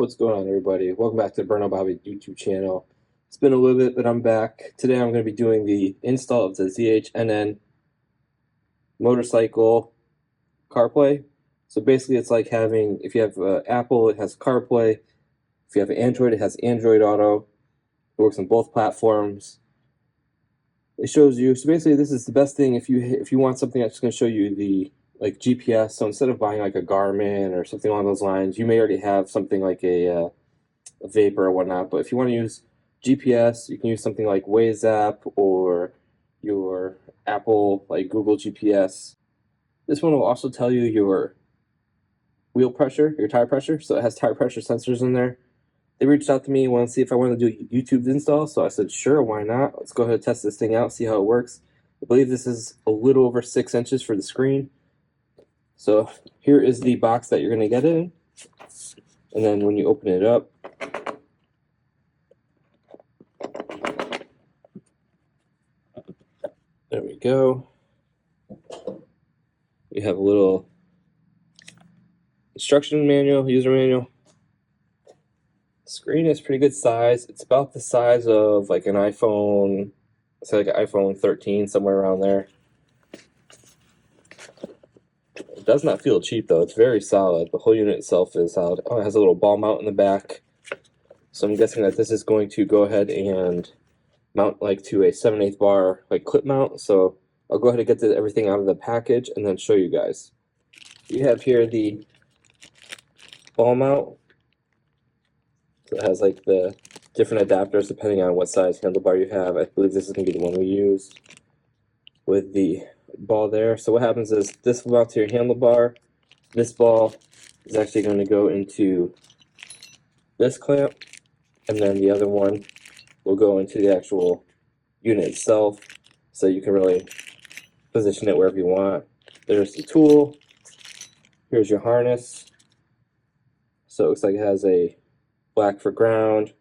What's going on, everybody? Welcome back to the Burnout Bobby YouTube channel. It's been a little bit, but I'm back. Today I'm going to be doing the install of the ZHNN motorcycle CarPlay. So basically it's like having, if you have Apple, it has CarPlay. If you have Android, it has Android Auto. It works on both platforms. It shows you, so basically this is the best thing if you want something that's going to show you the like GPS. So instead of buying like a Garmin or something along those lines, you may already have something like a Vapor or whatnot. But if you want to use GPS, you can use something like Waze app or your Apple like Google GPS. This one will also tell you your wheel pressure, your tire pressure. So it has tire pressure sensors in there. They reached out to me, wanted to see if I wanted to do a YouTube install, so I said, sure, why not? Let's go ahead and test this thing out, see how it works. I believe this is a little over 6 inches for the screen. So here is the box that you're going to get it in. And then when you open it up, there we go. You have a little instruction manual, user manual. Screen is pretty good size. It's about the size of like an iPhone, say like an iPhone 13, somewhere around there. It does not feel cheap though. It's very solid. The whole unit itself is solid. Oh, it has a little ball mount in the back. So I'm guessing that this is going to go ahead and mount like to a 7/8 bar like clip mount. So I'll go ahead and get everything out of the package and then show you guys. You have here the ball mount. So it has like the different adapters depending on what size handlebar you have. I believe this is going to be the one we use with the ball there. So what happens is this will mount to your handlebar. This ball is actually going to go into this clamp, and then the other one will go into the actual unit itself, so you can really position it wherever you want. There's the tool. Here's your harness. So it looks like it has a black for ground,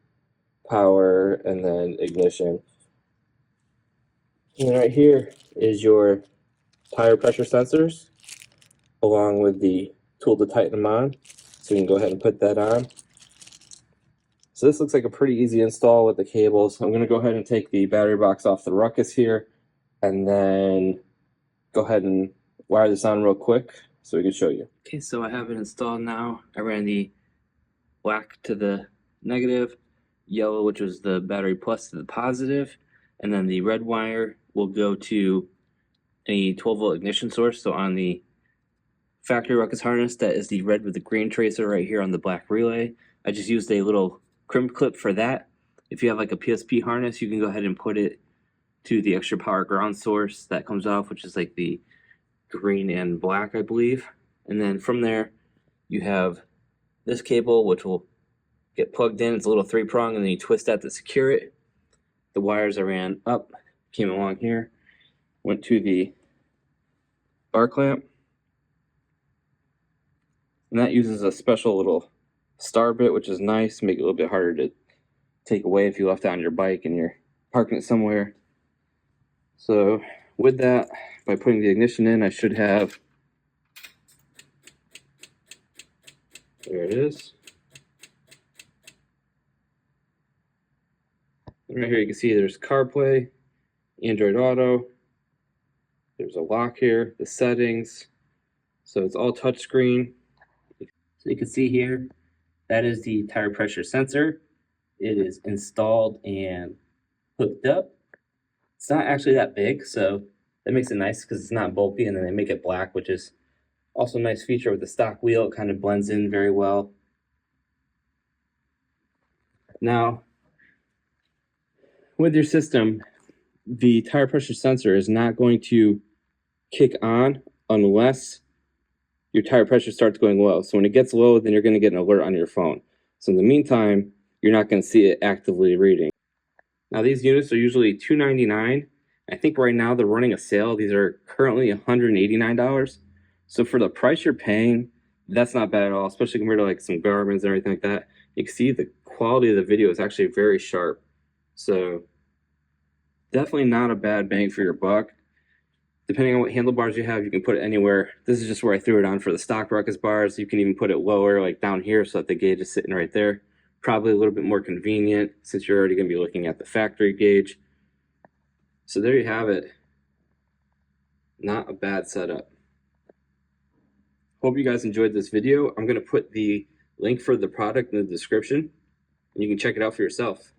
power, and then ignition. And right here is your tire pressure sensors, along with the tool to tighten them on. So you can go ahead and put that on. So this looks like a pretty easy install with the cables. I'm going to go ahead and take the battery box off the Ruckus here, and then go ahead and wire this on real quick so we can show you. Okay, so I have it installed now. I ran the black to the negative, yellow, which was the battery plus, to the positive, and then the red wire will go to a 12-volt ignition source. So on the factory Ruckus harness, that is the red with the green tracer right here on the black relay. I just used a little crimp clip for that. If you have like a PSP harness, you can go ahead and put it to the extra power ground source that comes off, which is like the green and black, I believe. And then from there, you have this cable, which will get plugged in. It's a little 3-prong, and then you twist that to secure it. The wires I ran up, came along here, went to the bar clamp, and that uses a special little star bit, which is nice, make it a little bit harder to take away if you left it on your bike and you're parking it somewhere. So with that, by putting the ignition in, I should have, there it is. And right here you can see there's CarPlay, Android Auto, there's a lock here, the settings, so it's all touchscreen. So you can see here, that is the tire pressure sensor. It is installed and hooked up. It's not actually that big, so that makes it nice because it's not bulky, and then they make it black, which is also a nice feature with the stock wheel. It kind of blends in very well. Now, with your system, the tire pressure sensor is not going to kick on unless your tire pressure starts going low. So when it gets low, then you're going to get an alert on your phone. So in the meantime, you're not going to see it actively reading. Now these units are usually $299. I think right now they're running a sale. These are currently $189. So for the price you're paying, that's not bad at all, especially compared to like some Garmin's and everything like that. You can see the quality of the video is actually very sharp. So definitely not a bad bang for your buck. Depending on what handlebars you have, you can put it anywhere. This is just where I threw it on for the stock ruckus bars. You can even put it lower, like down here, so that the gauge is sitting right there. Probably a little bit more convenient since you're already going to be looking at the factory gauge. So there you have it. Not a bad setup. Hope you guys enjoyed this video. I'm going to put the link for the product in the description, and you can check it out for yourself.